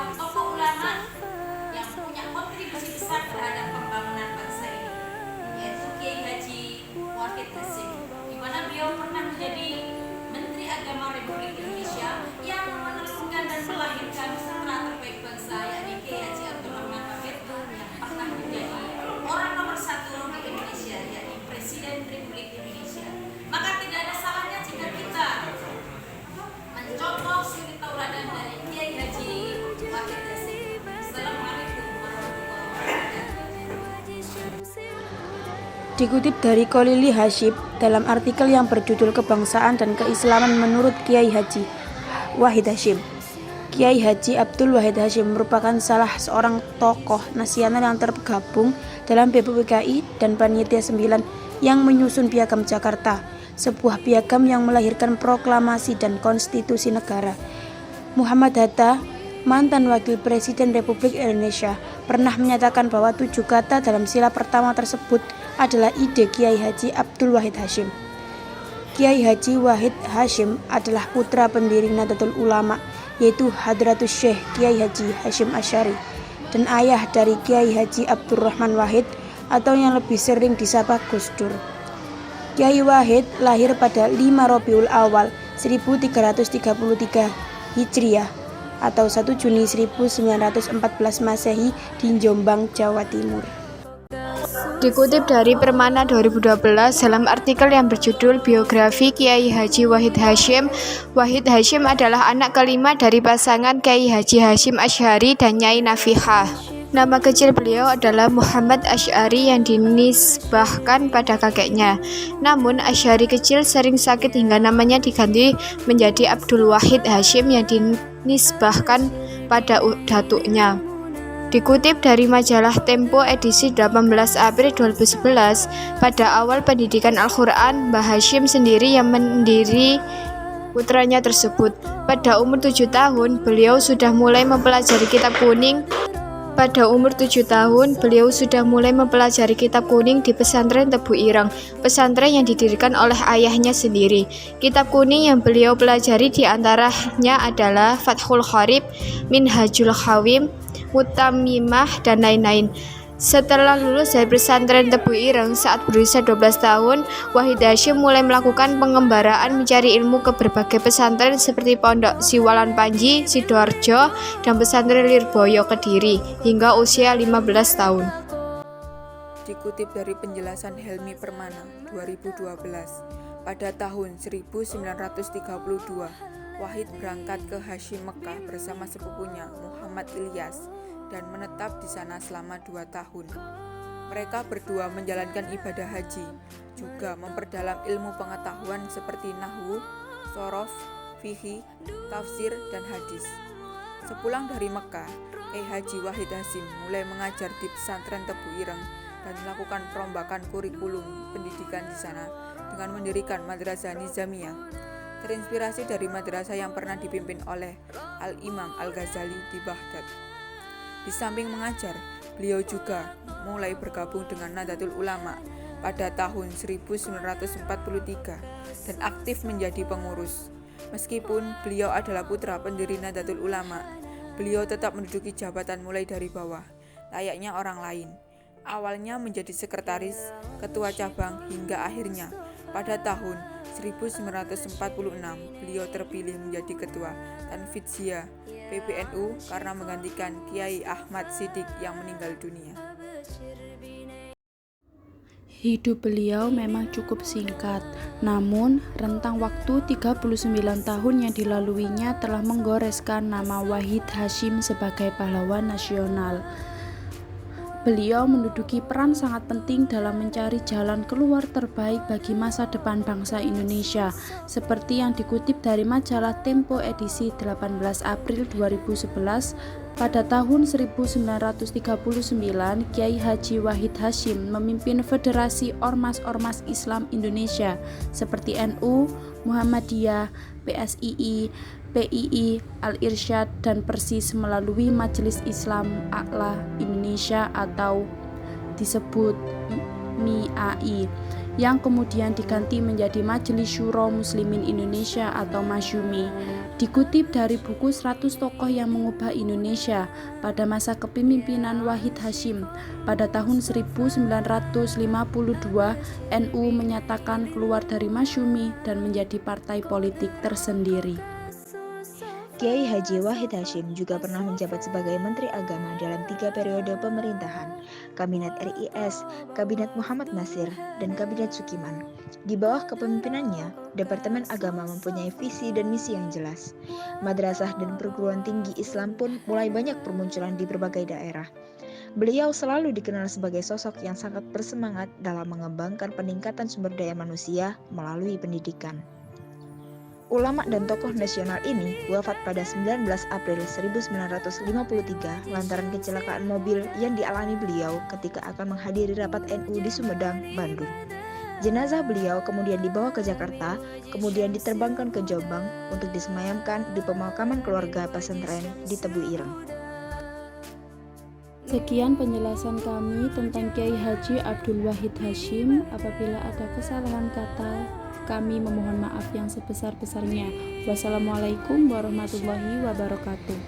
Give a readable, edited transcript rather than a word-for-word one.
sebuah tokoh ulama yang punya kontribusi besar terhadap pembangunan bangsa ini, yaitu Kiai Haji Wahid Hasyim, di mana beliau pernah menjadi Menteri Agama Republik Indonesia yang menentukan dan melahirkan putra terbaik bangsa, yakni Kiai Haji Abdul Rahman Wahid, yang pernah menjadi orang nomor satu di Indonesia, yakni Presiden Republik Indonesia. Maka tidak ada salahnya jika kita mencontoh suri tauladan dari Kiai Haji Wahid Hasyim. Assalamualaikum warahmatullahi wabarakatuh. Dikutip dari Kholili Hasyim dalam artikel yang berjudul Kebangsaan dan Keislaman menurut Kiai Haji Wahid Hasyim. Kiai Haji Abdul Wahid Hasyim merupakan salah seorang tokoh nasional yang tergabung dalam BPUPKI dan Panitia 9 yang menyusun Piagam Jakarta, sebuah piagam yang melahirkan proklamasi dan konstitusi negara. Muhammad Hatta, mantan Wakil Presiden Republik Indonesia, pernah menyatakan bahwa 7 kata dalam sila pertama tersebut adalah ide Kiai Haji Abdul Wahid Hasyim. Kiai Haji Wahid Hasyim adalah putra pendiri Nahdlatul Ulama, yaitu Hadratus Syekh Kiai Haji Hasyim Asy'ari, dan ayah dari Kiai Haji Abdurrahman Wahid atau yang lebih sering disapa Gus Dur. Kiai Wahid lahir pada 5 Rabiul Awal 1333 Hijriah atau 1 Juni 1914 Masehi di Jombang, Jawa Timur. Dikutip dari Permana 2012 dalam artikel yang berjudul Biografi Kiai Haji Wahid Hasyim. Wahid Hasyim adalah anak kelima dari pasangan Kiai Haji Hasyim Asy'ari dan Nyai Nafihah. Nama kecil beliau adalah Muhammad Asy'ari yang dinisbahkan pada kakeknya. Namun Asy'ari kecil sering sakit hingga namanya diganti menjadi Abdul Wahid Hasyim yang dinisbahkan pada datuknya. Dikutip dari majalah Tempo edisi 18 April 2011, pada awal pendidikan Al-Quran, Mbah Hasyim sendiri yang mendiri putranya tersebut. Pada umur 7 tahun, beliau sudah mulai mempelajari kitab kuning. Kitab kuning di pesantren Tebu Ireng, pesantren yang didirikan oleh ayahnya sendiri. Kitab kuning yang beliau pelajari diantaranya adalah Fathul Qorib, Minhajul Qawim, Mutammimah, dan lain-lain. Setelah lulus dari pesantren Tebu Ireng saat berusia 12 tahun, Wahid Hasyim mulai melakukan pengembaraan mencari ilmu ke berbagai pesantren seperti Pondok Siwalan Panji, Sidoarjo, dan pesantren Lirboyo Kediri hingga usia 15 tahun. Dikutip dari penjelasan Helmi Permana 2012, pada tahun 1932, Wahid berangkat ke Hasyim Mekah bersama sepupunya Muhammad Ilyas dan menetap di sana selama 2 tahun. Mereka berdua menjalankan ibadah haji, juga memperdalam ilmu pengetahuan seperti nahwu, shorof, fikih, tafsir, dan hadis. Sepulang dari Mekah, Kiai Haji Wahid Hasyim mulai mengajar di pesantren Tebu Ireng dan melakukan perombakan kurikulum pendidikan di sana dengan mendirikan Madrasah Nizamiyah. Terinspirasi dari madrasah yang pernah dipimpin oleh Al-Imam Al-Ghazali di Baghdad. Di samping mengajar, beliau juga mulai bergabung dengan Nahdlatul Ulama pada tahun 1943 dan aktif menjadi pengurus. Meskipun beliau adalah putra pendiri Nahdlatul Ulama, beliau tetap menduduki jabatan mulai dari bawah, layaknya orang lain. Awalnya menjadi sekretaris, ketua cabang, hingga akhirnya pada tahun 1946 beliau terpilih menjadi ketua Tanfidziyah PBNU karena menggantikan Kiai Ahmad Siddiq yang meninggal dunia. Hidup beliau memang cukup singkat, namun rentang waktu 39 tahun yang dilaluinya telah menggoreskan nama Wahid Hasyim sebagai pahlawan nasional. Beliau menduduki peran sangat penting dalam mencari jalan keluar terbaik bagi masa depan bangsa Indonesia, seperti yang dikutip dari majalah Tempo edisi 18 April 2011. Pada tahun 1939, Kiai Haji Wahid Hasyim memimpin Federasi Ormas-Ormas Islam Indonesia seperti NU, Muhammadiyah, PSII, PII, Al-Irsyad, dan Persis melalui Majelis Islam A'la Indonesia atau disebut MIAI yang kemudian diganti menjadi Majelis Syuro Muslimin Indonesia atau Masyumi. Dikutip dari buku 100 Tokoh yang Mengubah Indonesia pada masa kepemimpinan Wahid Hasyim, pada tahun 1952 NU menyatakan keluar dari Masyumi dan menjadi partai politik tersendiri. Kiai Haji Wahid Hasyim juga pernah menjabat sebagai Menteri Agama dalam 3 periode pemerintahan, Kabinet RIS, Kabinet Muhammad Nasir, dan Kabinet Sukiman. Di bawah kepemimpinannya, Departemen Agama mempunyai visi dan misi yang jelas. Madrasah dan perguruan tinggi Islam pun mulai banyak bermunculan di berbagai daerah. Beliau selalu dikenal sebagai sosok yang sangat bersemangat dalam mengembangkan peningkatan sumber daya manusia melalui pendidikan. Ulama dan tokoh nasional ini wafat pada 19 April 1953 lantaran kecelakaan mobil yang dialami beliau ketika akan menghadiri rapat NU di Sumedang, Bandung. Jenazah beliau kemudian dibawa ke Jakarta, kemudian diterbangkan ke Jombang untuk disemayamkan di pemakaman keluarga pesantren di Tebu Ireng. Sekian penjelasan kami tentang Kiai Haji Abdul Wahid Hasyim. Apabila ada kesalahan kata, kami memohon maaf yang sebesar-besarnya. Wassalamualaikum warahmatullahi wabarakatuh.